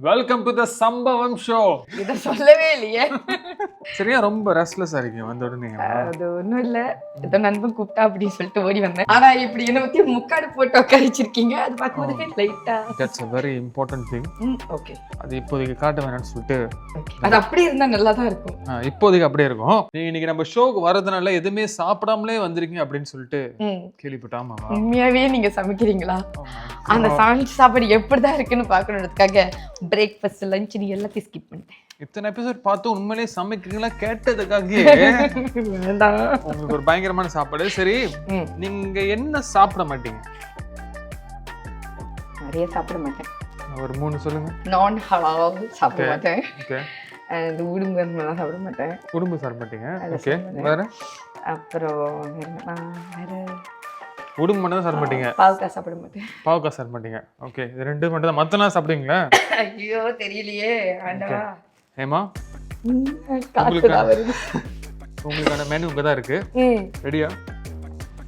Welcome to the சம்பவம் show. இத சொல்லவே இல்லையே. சரியா ரொம்ப ரெஸ்ட்லெஸ்ஸா இருக்கீங்க வந்த உடனே. அது ஒண்ணும் இல்ல, ஏதோ நண்பன் கூப்பிட்டா அப்படின்னு சொல்லிட்டு ஓடி வந்தேன். ஆனா இப்படி என்ன பத்தி முக்காடு போட்டு உட்காரிச்சிருக்கீங்க, அது பார்க்கும்போது லைட்டா that's a very important thing. Okay, அது இப்போதைக்கு காட்ட வேணாம்னு சொல்லிட்டு அது அப்படியே இருந்தா நல்லா தான் இருக்கும். இப்போதைக்கு அப்படியே இருக்கும். நீங்க இன்னைக்கு நம்ம ஷோக்கு வரதுனால எதுவுமே சாப்பிடாமலே வந்திருக்கீங்க அப்படின்னு சொல்லிட்டு கேள்விப்பட்டாமா. உண்மையாவே நீங்க சமைக்கிறீங்களா? அந்த சாப்பாடு எப்படிதான் இருக்குன்னு பாக்கணுன்றதுக்காக பிரேக்ஃபாஸ்ட் லஞ்ச் நீ எல்லாத்தையும் ஸ்கிப் பண்ணிட்டேன். இத்தனை எபிசோட் பார்த்து உண்மையிலேயே சமைக்கிறீங்களா கேட்டதுக்காக உங்களுக்கு ஒரு பயங்கரமான சாப்பாடு. சரி, நீங்க என்ன சாப்பிட மாட்டீங்க? நிறைய சாப்பிட மாட்டேன். ஒரு 3 சொல்லுங்க. நான் ஹலால் சாப்பிட மாட்டேன். ஓகே. அந்த உடும்பு எல்லாம் சாப்பிட மாட்டேன். உடும்பு சாப்பிட மாட்டீங்க. ஓகே. வேற? அப்புறம் வேற உடும்பு மட்டும் தான் சாப்பிட மாட்டீங்க. பாவக்காய் சாப்பிட மாட்டேன். பாவக்காய் சாப்பிட மாட்டீங்க. ஓகே, இது 2 மட்டும் தான். மத்தலாம் சாப்பிடுவீங்களா? ஐயோ தெரியலையே ஆண்டவா. ஹேமா, உங்களுக்கான மெனு இங்க தான் இருக்கு. ரெடியா?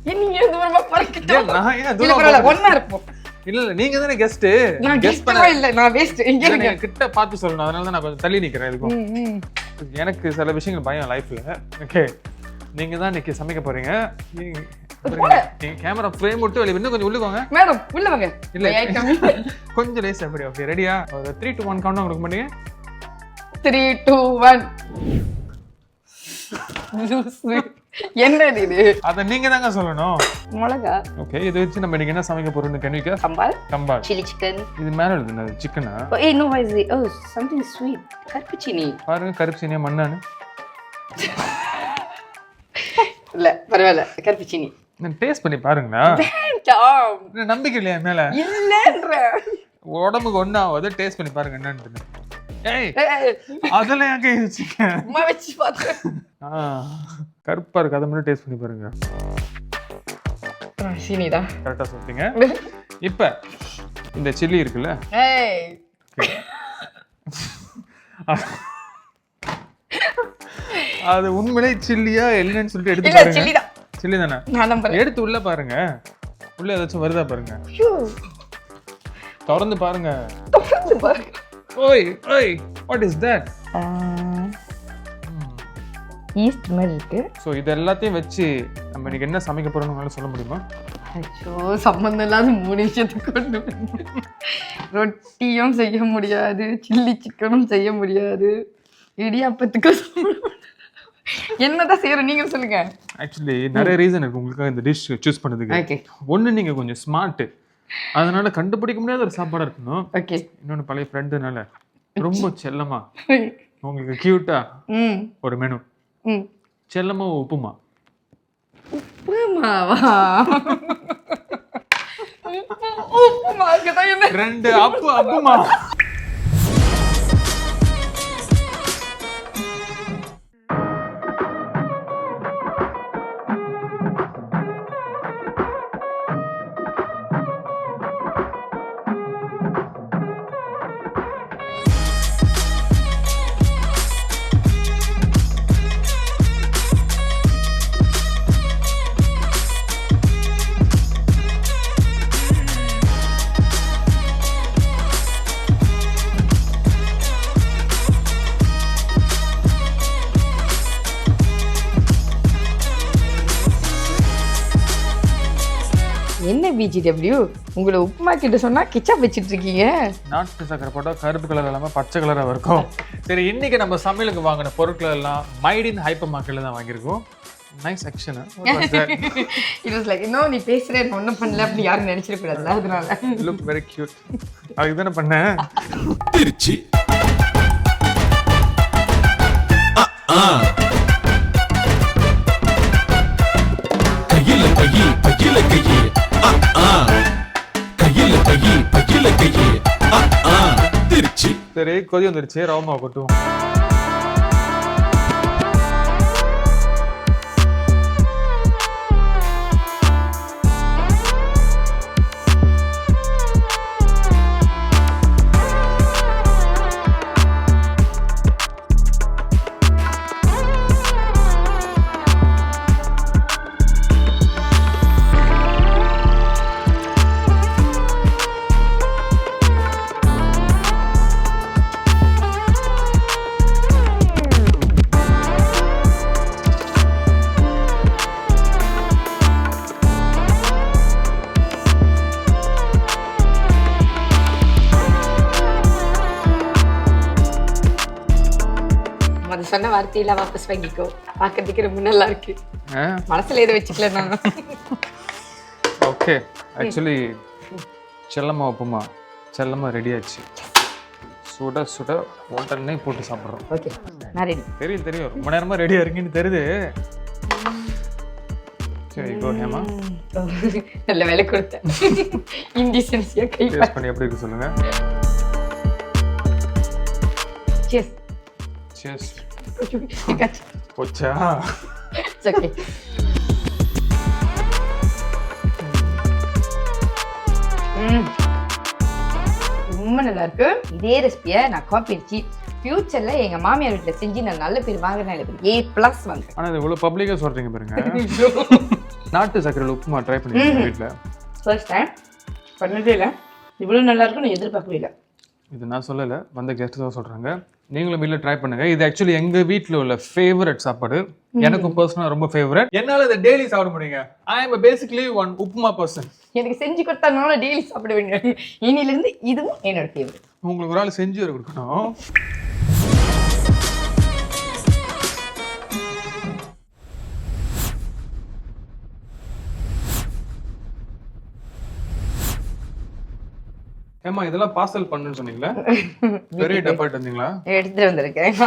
நீங்க தூரமா போறீங்க. நான் ஏன் தூரமா ஒண்ணா இருப்போம். இல்ல நீங்க தானே கெஸ்ட். நான் கெஸ்ட் இல்ல, நான் வேஸ்ட். இங்க நீங்க கிட்ட பார்த்து சொல்லணும். அதனால தான் நான் கொஞ்சம் தள்ளி நிக்கிறேன். இதுக்கும் எனக்கு சில விஷயங்கள் பயம் லைஃப்ல. ஓகே, நீங்க தான் இன்னைக்கு சமைக்க போறீங்க. நீங்க கேமரா ஃப்ரேம் விட்டு வெளிய இன்னும் கொஞ்சம் உள்ள வாங்க. மேடம் உள்ள வாங்க. இல்ல கொஞ்சம் லேசா அப்படி. ஓகே, ரெடியா? ஒரு 3 to 1 கவுண்ட் உங்களுக்கு பண்ணீங்க. 3 2 1. என்னது இது? அத நீங்க தாங்க சொல்லணும். மிளகா. ஓகே, இது வச்சு நம்ம இன்னைக்கு என்ன சமைக்க போறோம்னு கேனிக்க? கம்பால். Chilli chicken. இது மேல எழுதுனது சிக்கனா? ஏய் no was it? Oh something sweet. கருப்புச்சீனி. பாருங்க, கருப்புச்சீனியா மண்ணானு? இல்ல பரவாயில்ல, கருப்புச்சீனி. நான் டேஸ்ட் பண்ணி பாருங்களா? நம்பிக்கை இல்லையா மேல? இல்லன்ற உடம்புக்கு ஒண்ணாவது டேஸ்ட் பண்ணி பாருங்க என்னன்னு. ஏய் அதெல்லாம் எங்க வச்சுக்க அம்மா வச்சு பாத்து. கருப்பா இருக்கு, அதை மட்டும் டேஸ்ட் பண்ணி பாருங்க. சீனிதா கரெக்டா சொல்றீங்க. இப்ப இந்த சில்லி இருக்குல்ல, அது உண்மையிலே சில்லியா இல்லன்னு சொல்லிட்டு எடுத்து பாருங்க. சில்லிதான். சில்லி தானே? நான் நம்புறேன். எடுத்து உள்ள பாருங்க. உள்ள ஏதாச்சும் வருதா பாருங்க. திறந்து பாருங்க. ஓய் ஓய், வாட் இஸ் தட்? ஈஸ்ட் மாதிரி இருக்கு. சோ இது எல்லாத்தையும் வச்சு நம்ம இன்னைக்கு என்ன சமைக்க போறோம்னு உங்களால சொல்ல முடியுமா? ஐயோ, சம்பந்தம் இல்லாத 3 விஷயத்துக்கு கொண்டு ரொட்டியும் செய்ய முடியாது, சில்லி சிக்கனும் செய்ய முடியாது, இடியாப்பத்துக்கும் என்னதான் செய்யறோம் நீங்க சொல்லுங்க. ஆக்சுவலி நிறைய ரீசன் இருக்கு உங்களுக்கு இந்த டிஷ் சூஸ் பண்ணதுக்கு. ஒண்ணு, நீங்க கொஞ்சம் ஸ்மார்ட், அதனால கண்டுபிடிக்க முடியாத ஒரு சாப்பாடா இருக்கணும். ஓகே. இன்னொன்னு பழைய ஃப்ரெண்டுனால ரொம்ப செல்லமா உங்களுக்கு கியூட்டா ஒரு மெனு. செல்லமா உப்புமா. உப்புமாவா? உப்புமாக்கு தான் என்ன 2 அப்புமா. என்ன BGW, உங்களை உப்புமா கிட்ட சொன்னா கிச்சாப் வச்சிட்டு இருக்கீங்க. நாட்டு சக்கரை போட்டா கருப்பு கலர் இல்லாம பச்சை கலரா இருக்கும். சரி, இன்னைக்கு நம்ம சமையலுக்கு வாங்கின பொருட்கள் எல்லாம் மைடின் ஹைப்பர் மார்க்கெட்ல தான் வாங்கியிருக்கோம். Nice action. It was like இன்னும் நீ பேசுறே ஒன்றும் பண்ணல அப்படி யாரும் நினைச்சிட கூடாதுல, அதனால லுக் வெரி கியூட். அதுக்கு தானே பண்ணேன். திருச்சி கையில கையி பையில கையி கையில கையி பையில கையி திருச்சி. சரி, கொதி வந்துருச்சு, ரவமா கொட்டுவோம். அது சொன்ன வார்த்தையெல்லாம் வாபஸ் வாங்கிக்கோ. பார்க்கறதுக்கு ரொம்ப நல்லா இருக்கு. மனசுல எதை வச்சுக்கல நான். ஓகே, ஆக்சுவலி செல்லம்மா உப்புமா செல்லம்மா ரெடி ஆச்சு. சுட சுட உடனே போட்டு சாப்பிட்றோம். ஓகே, நான் ரெடி. தெரியும் ரொம்ப நேரமா ரெடியா இருக்கீங்கன்னு தெரியுது. சரி, கோ ஹேமா. நல்ல வேலை கொடுத்தேன். இன்டிசென்சியா கை டேஸ்ட் பண்ணி எப்படி இருக்கு சொல்லுங்க. Cheers. Cheers. Kicap. போச்சா? It's okay. ரொம்ப நல்லா இருக்கு. இதே ரெசிபியை நான் காப்பி அடிச்சு ஃபியூச்சர்ல எங்க மாமியார் வீட்டுல செஞ்சு நான் நல்ல பேர் வாங்கினேன். A+ வாங்க. ஆனா இது இவ்வளவு பப்ளிக்கா சொல்றீங்க பாருங்க. நாட்டு சக்கரையில் உப்புமா ட்ரை பண்ணிருக்கீங்க வீட்டுல? ஃபர்ஸ்ட் டைம் பண்ணதே இல்லை. இவ்வளவு நல்லா இருக்குன்னு எதிர்பார்க்கவே இல்லை. இது நான் சொல்லலை, வந்த கெஸ்ட் தான் சொல்கிறாங்க. நீங்களும் வீட்டில் ட்ரை பண்ணுங்க. இது ஆக்சுவலி எங்கள் வீட்டில் உள்ள ஃபேவரட் சாப்பாடு. எனக்கும் பர்சனலாக ரொம்ப ஃபேவரட். என்னால் இதை டெய்லி சாப்பிட முடியுங்க. I am basically one upma person. எனக்கு செஞ்சு கொடுத்தானால டெய்லி சாப்பிடுவேங்க. இனியிலிருந்து இதுவும் என்னோட ஃபேவரட். உங்களுக்கு ஒரு ஆள் செஞ்சு கொடுக்கணும். ஏமா இதெல்லாம் பார்சல் பண்ணுன்னு சொன்னீங்களா? பெரிய டெபார்ட் வந்தீங்களா? எடுத்துட்டு வந்திருக்கேன்.